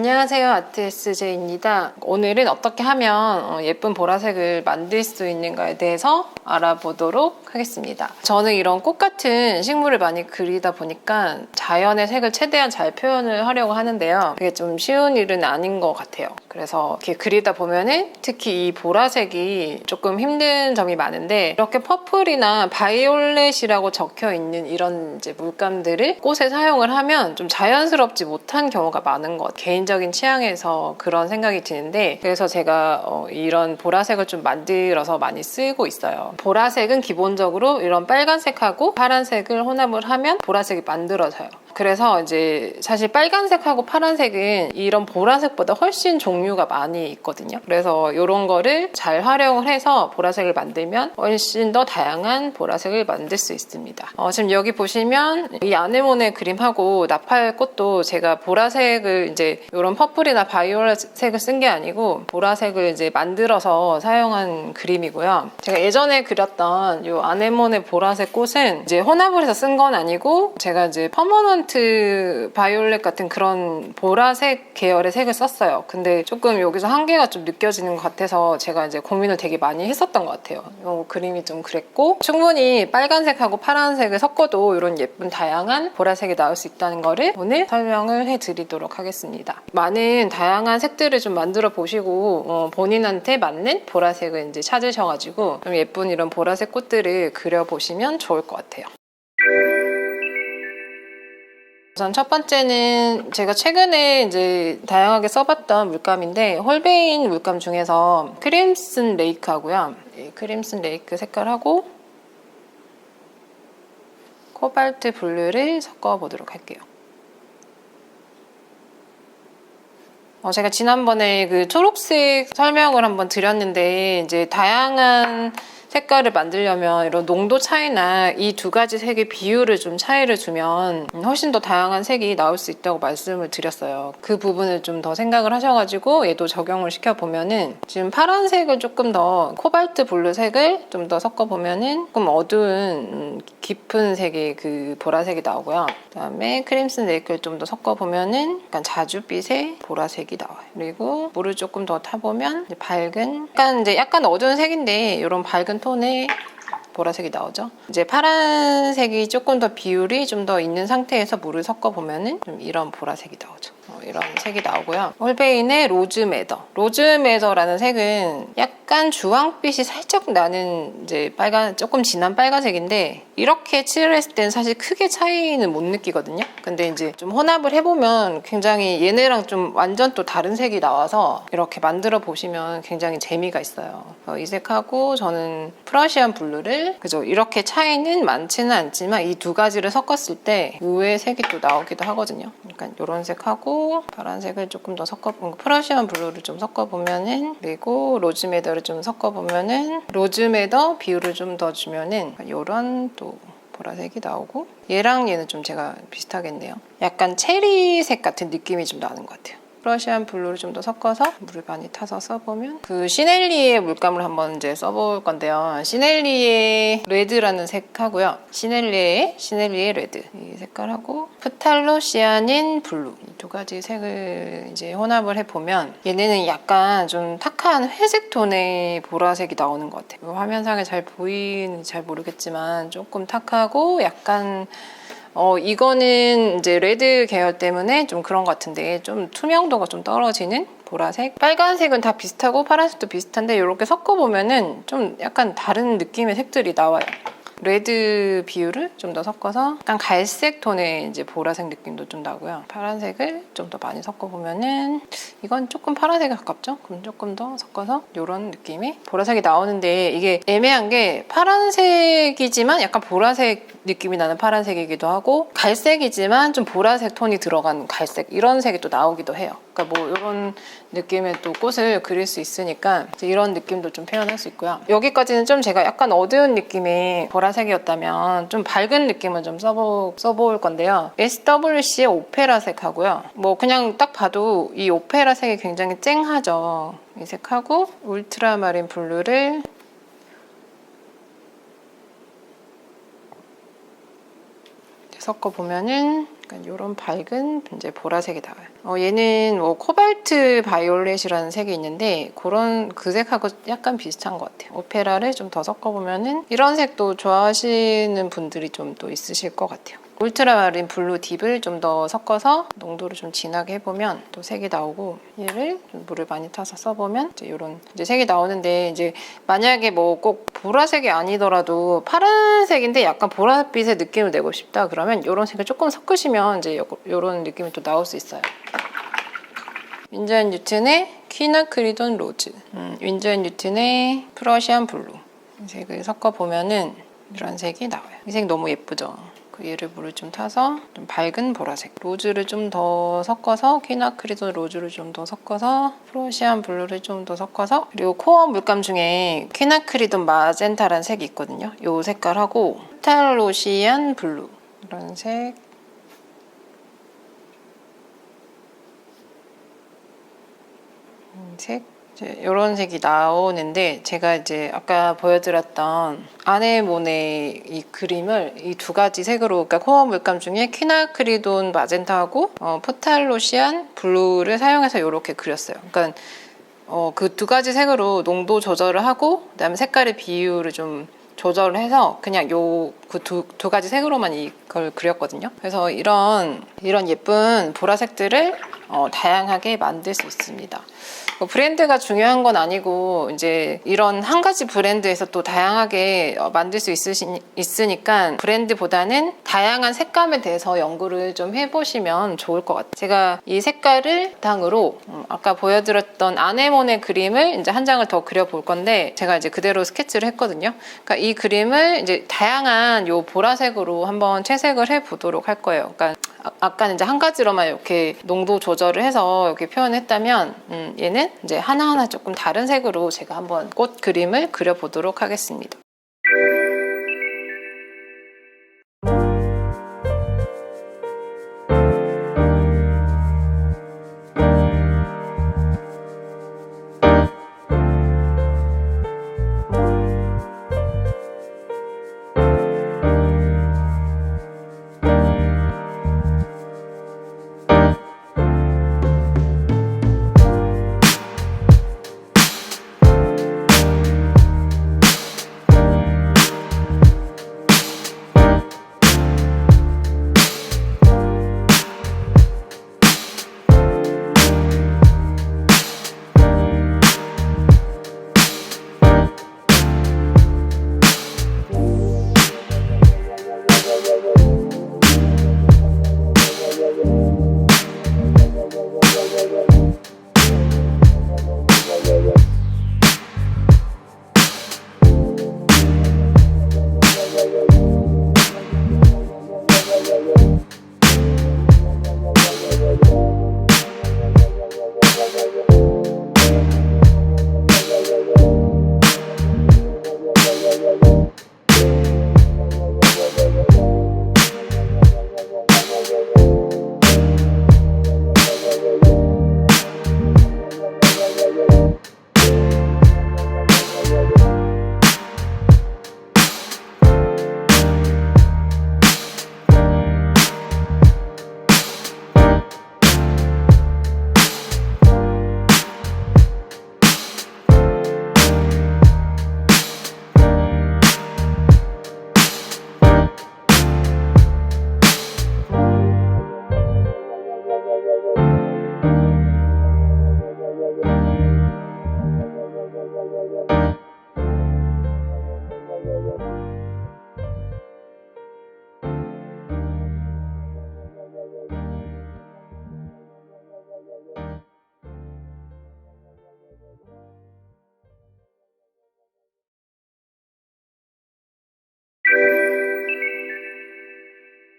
안녕하세요, 아트SJ입니다. 오늘은 어떻게 하면 예쁜 보라색을 만들 수 있는가에 대해서 알아보도록 하겠습니다. 저는 이런 꽃 같은 식물을 많이 그리다 보니까 자연의 색을 최대한 잘 표현을 하려고 하는데요. 그게 좀 쉬운 일은 아닌 것 같아요. 그래서 이렇게 그리다 보면은 특히 이 보라색이 조금 힘든 점이 많은데, 이렇게 퍼플이나 바이올렛이라고 적혀 있는 이런 이제 물감들을 꽃에 사용을 하면 좀 자연스럽지 못한 경우가 많은 것 같아요. 개인적인 취향에서 그런 생각이 드는데, 그래서 제가 이런 보라색을 좀 만들어서 많이 쓰고 있어요. 보라색은 기본적으로 이런 빨간색하고 파란색을 혼합을 하면 보라색이 만들어져요. 그래서 이제 사실 빨간색하고 파란색은 이런 보라색보다 훨씬 종류가 많이 있거든요. 그래서 이런 거를 잘 활용을 해서 보라색을 만들면 훨씬 더 다양한 보라색을 만들 수 있습니다. 지금 여기 보시면 이 아네모네 그림하고 나팔꽃도 제가 보라색을 이제 이런 퍼플이나 바이올렛 색을 쓴 게 아니고 보라색을 이제 만들어서 사용한 그림이고요. 제가 예전에 그렸던 이 아네모네 보라색 꽃은 이제 혼합을 해서 쓴 건 아니고, 제가 이제 퍼머넌트 바이올렛 같은 그런 보라색 계열의 색을 썼어요. 근데 조금 여기서 한계가 좀 느껴지는 것 같아서 제가 이제 고민을 되게 많이 했었던 것 같아요. 이 그림이 좀 그랬고, 충분히 빨간색하고 파란색을 섞어도 이런 예쁜 다양한 보라색이 나올 수 있다는 거를 오늘 설명을 해드리도록 하겠습니다. 많은 다양한 색들을 좀 만들어 보시고 본인한테 맞는 보라색을 이제 찾으셔가지고 좀 예쁜 이런 보라색 꽃들을 그려보시면 좋을 것 같아요. 우선 첫 번째는 제가 최근에 이제 다양하게 써봤던 물감인데, 홀베인 물감 중에서 크림슨 레이크 하고요. 크림슨 레이크 색깔하고 코발트 블루를 섞어보도록 할게요. 제가 지난번에 그 초록색 설명을 한번 드렸는데, 이제 다양한 색깔을 만들려면 이런 농도 차이나 이 두 가지 색의 비율을 좀 차이를 주면 훨씬 더 다양한 색이 나올 수 있다고 말씀을 드렸어요. 그 부분을 좀 더 생각을 하셔가지고 얘도 적용을 시켜보면은, 지금 파란색을 조금 더 코발트 블루 색을 좀 더 섞어보면은 조금 어두운 깊은 색의 그 보라색이 나오고요. 그다음에 크림슨 레이크를 좀 더 섞어보면은 약간 자줏빛의 보라색이 나와요. 그리고 물을 조금 더 타보면 밝은, 약간 어두운 색인데 이런 밝은 톤의 보라색이 나오죠. 이제 파란색이 조금 더 비율이 좀 더 있는 상태에서 물을 섞어보면은 좀 이런 보라색이 나오죠. 이런 색이 나오고요. 홀베인의 로즈메더. 로즈메더라는 색은 약간 주황빛이 살짝 나는 이제 조금 진한 빨간색인데, 이렇게 칠을 했을 때는 사실 크게 차이는 못 느끼거든요. 근데 이제 좀 혼합을 해보면 굉장히 얘네랑 좀 완전 또 다른 색이 나와서 이렇게 만들어 보시면 굉장히 재미가 있어요. 이 색하고 저는 프러시안 블루를, 그죠? 이렇게 차이는 많지는 않지만 이 두 가지를 섞었을 때 의외의 색이 또 나오기도 하거든요. 약간 이런 색하고 파란색을 조금 더 섞어보면, 프러시안 블루를 좀 섞어보면은, 그리고 로즈메더를 좀 섞어보면은, 로즈메더 비율을 좀 더 주면은 이런 또 보라색이 나오고, 얘랑 얘는 좀 제가 비슷하겠네요. 약간 체리색 같은 느낌이 좀 나는 것 같아요. 프러시안 블루를 좀 더 섞어서 물을 많이 타서 써보면, 그 시넬리에 물감을 한번 이제 써볼 건데요. 시넬리에 레드라는 색하고요. 시넬리에 레드 이 색깔하고 프탈로시아닌 블루, 이 두 가지 색을 이제 혼합을 해보면 얘네는 약간 좀 탁한 회색 톤의 보라색이 나오는 것 같아요. 화면상에 잘 보이는지 잘 모르겠지만 조금 탁하고 약간 이거는 이제 레드 계열 때문에 좀 그런 것 같은데, 좀 투명도가 좀 떨어지는 보라색. 빨간색은 다 비슷하고 파란색도 비슷한데 이렇게 섞어보면은 좀 약간 다른 느낌의 색들이 나와요. 레드 비율을 좀 더 섞어서 약간 갈색 톤의 이제 보라색 느낌도 좀 나고요. 파란색을 좀 더 많이 섞어보면은, 이건 조금 파란색에 가깝죠? 그럼 조금 더 섞어서 이런 느낌의 보라색이 나오는데, 이게 애매한 게 파란색이지만 약간 보라색 느낌이 나는 파란색이기도 하고, 갈색이지만 좀 보라색 톤이 들어간 갈색, 이런 색이 또 나오기도 해요. 그러니까 뭐 이런 느낌의 또 꽃을 그릴 수 있으니까 이런 느낌도 좀 표현할 수 있고요. 여기까지는 좀 제가 약간 어두운 느낌의 보라색이었다면 좀 밝은 느낌을 좀 써볼 건데요. SWC의 오페라색 하고요. 뭐 그냥 딱 봐도 이 오페라색이 굉장히 쨍하죠. 이 색하고 울트라마린 블루를 섞어보면은 약간 이런 밝은 이제 보라색이 나와요. 얘는 뭐 코발트 바이올렛이라는 색이 있는데 그런 그 색하고 약간 비슷한 것 같아요. 오페라를 좀 더 섞어보면은 이런 색도 좋아하시는 분들이 좀 또 있으실 것 같아요. 울트라마린 블루 딥을 좀 더 섞어서 농도를 좀 진하게 해보면 또 색이 나오고, 얘를 물을 많이 타서 써보면 이제 이런 이제 색이 나오는데, 이제 만약에 뭐 꼭 보라색이 아니더라도 파란색인데 약간 보랏빛의 느낌을 내고 싶다 그러면 이런 색을 조금 섞으시면 이제 이런 느낌이 또 나올 수 있어요. 윈저 앤 뉴튼의 퀴나크리돈 로즈, 윈저 앤 뉴튼의 프러시안 블루, 이 색을 섞어보면은 이런 색이 나와요. 이 색 너무 예쁘죠? 얘를 물을 좀 타서 좀 밝은 보라색, 로즈를 좀 더 섞어서, 퀴나크리돈 로즈를 좀 더 섞어서, 프로시안 블루를 좀 더 섞어서, 그리고 코어 물감 중에 퀴나크리돈 마젠타라는 색이 있거든요. 이 색깔하고 포탈로시안 블루, 이런 색, 이런 색이 나오는데, 제가 이제 아까 보여드렸던 아네모네 이 그림을 이 두 가지 색으로, 그러니까 코어 물감 중에 퀴나크리돈 마젠타하고 포탈로시안 블루를 사용해서 이렇게 그렸어요. 그러니까 그 두 가지 색으로 농도 조절을 하고, 그다음에 색깔의 비율을 좀 조절을 해서 그냥 그 두 가지 색으로만 이걸 그렸거든요. 그래서 이런 예쁜 보라색들을 다양하게 만들 수 있습니다. 브랜드가 중요한 건 아니고, 이제 이런 한 가지 브랜드에서 또 다양하게 만들 수 있으니까 브랜드보다는 다양한 색감에 대해서 연구를 좀 해보시면 좋을 것 같아요. 제가 이 색깔을 바탕으로 아까 보여드렸던 아네모네 그림을 이제 한 장을 더 그려볼 건데, 제가 이제 그대로 스케치를 했거든요. 그러니까 이 그림을 이제 다양한 요 보라색으로 한번 채색을 해보도록 할 거예요. 그러니까 아까 이제 한 가지로만 이렇게 농도 조절을 해서 이렇게 표현했다면, 얘는 이제 하나하나 조금 다른 색으로 제가 한번 꽃 그림을 그려보도록 하겠습니다.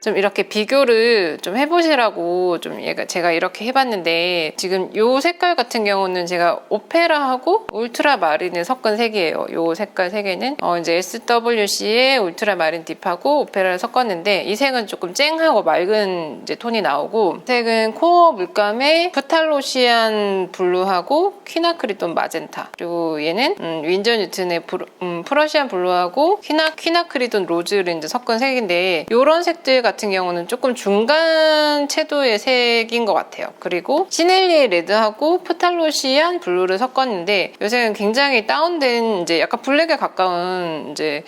좀 이렇게 비교를 좀 해보시라고 좀 제가 이렇게 해봤는데, 지금 요 색깔 같은 경우는 제가 오페라하고 울트라 마린을 섞은 색이에요. 요 색깔 세 개는 이제 SWC의 울트라 마린 딥하고 오페라를 섞었는데, 이 색은 조금 쨍하고 맑은 이제 톤이 나오고, 색은 코어 물감의 프탈로시안 블루하고 퀴나크리돈 마젠타, 그리고 얘는 윈저 뉴튼의 프러시안 블루하고 퀴나크리돈 로즈를 이제 섞은 색인데, 요런 색들 같은 경우는 조금 중간 채도의 색인 것 같아요. 그리고 시넬리에 레드하고 프탈로시안 블루를 섞었는데 요새는 굉장히 다운된 이제 약간 블랙에 가까운 이제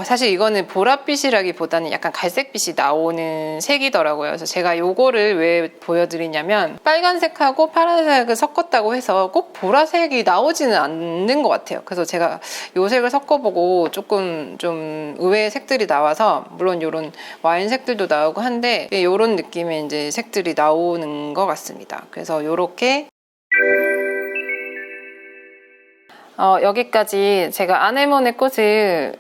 사실 이거는 보랏빛이라기보다는 약간 갈색빛이 나오는 색이더라고요. 그래서 제가 요거를 왜 보여드리냐면 빨간색하고 파란색을 섞었다고 해서 꼭 보라색이 나오지는 않는 것 같아요. 그래서 제가 요 색을 섞어보고 조금 좀 의외의 색들이 나와서 물론 요런 와인색들도 나오고 한데 요런 느낌의 이제 색들이 나오는 것 같습니다. 그래서 요렇게 여기까지 제가 아네모네 꽃을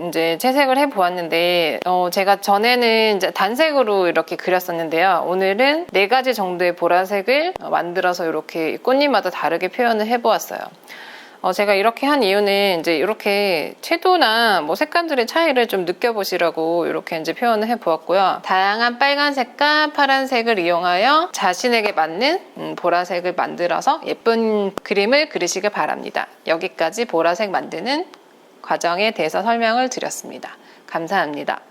이제 채색을 해 보았는데 제가 전에는 이제 단색으로 이렇게 그렸었는데요. 오늘은 4가지 정도의 보라색을 만들어서 이렇게 꽃잎마다 다르게 표현을 해 보았어요. 제가 이렇게 한 이유는 이제 이렇게 채도나 뭐 색감들의 차이를 좀 느껴보시라고 이렇게 이제 표현을 해 보았고요. 다양한 빨간색과 파란색을 이용하여 자신에게 맞는 보라색을 만들어서 예쁜 그림을 그리시길 바랍니다. 여기까지 보라색 만드는 과정에 대해서 설명을 드렸습니다. 감사합니다.